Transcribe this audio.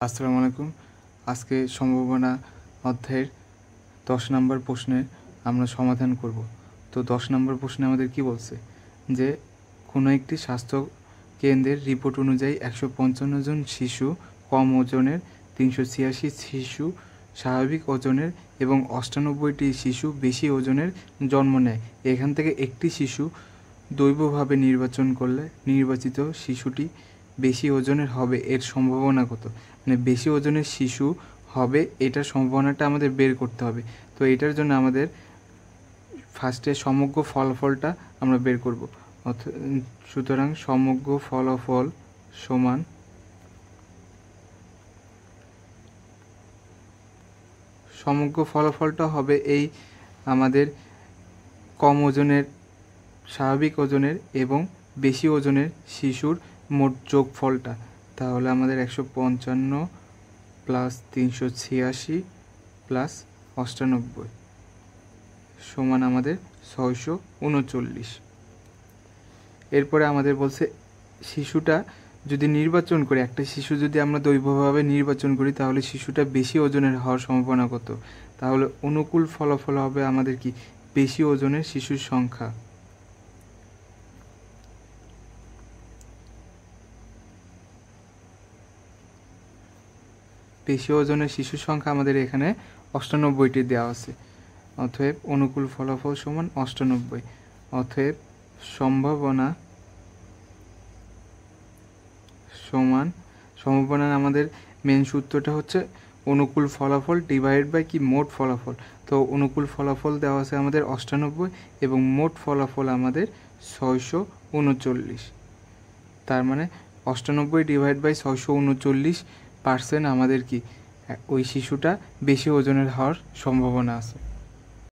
আসসালামু আলাইকুম। আজকে সম্ভাবনা অধ্যায়ের 10 নম্বর প্রশ্নের আমরা সমাধান করব। তো 10 নম্বর প্রশ্নে আমাদের কি বলছে যে কোনো একটি স্বাস্থ্য কেন্দ্রের রিপোর্ট অনুযায়ী 155 জন শিশু কম ওজনের, 386 শিশু স্বাভাবিক ওজনের এবং 98টি শিশু বেশি ওজনের জন্ম নেয়। এখান থেকে একটি শিশু দৈবভাবে নির্বাচন করলে নির্বাচিত শিশুটি বেশি ওজনের হবে, এর সম্ভাবনা কত? মানে বেশি ওজনের শিশু হবে এটার সম্ভাবনাটা আমাদের বের করতে হবে। তো এটার জন্য আমাদের ফার্স্টে সমগ্র ফলাফলটা আমরা বের করব। সুতরাং সমগ্র ফলাফল সমান সমগ্র ফলাফলটা হবে এই আমাদের কম ওজনের, স্বাভাবিক ওজনের এবং বেশি ওজনের শিশুর মোট যোগফলটা। তাহলে আমাদের 155 প্লাস 386 প্লাস 98 সমান আমাদের 639। এরপরে আমাদের বলছে শিশুটা যদি নির্বাচন করি, একটা শিশু যদি আমরা দৈবভাবে নির্বাচন করি তাহলে শিশুটা বেশি ওজনের হওয়ার সম্ভাবনা কত? তাহলে অনুকূল ফলাফল হবে আমাদের কি বেশি ওজনের শিশুর সংখ্যা। বেশি ওজনের শিশুর সংখ্যা আমাদের এখানে 98টি দেওয়া আছে। অতএব অনুকূল ফলাফল সমান 98। অতএব সম্ভাবনা সমান সম্ভাবনার আমাদের মেন সূত্রটা হচ্ছে অনুকূল ফলাফল ডিভাইড বাই কি মোট ফলাফল। তো অনুকূল ফলাফল দেওয়া আছে আমাদের 98 এবং মোট ফলাফল আমাদের 639। তার মানে 98 ডিভাইড বাই 639% আমাদের কি ওই শিশুটা বেশি ওজনের হওয়ার সম্ভাবনা আছে।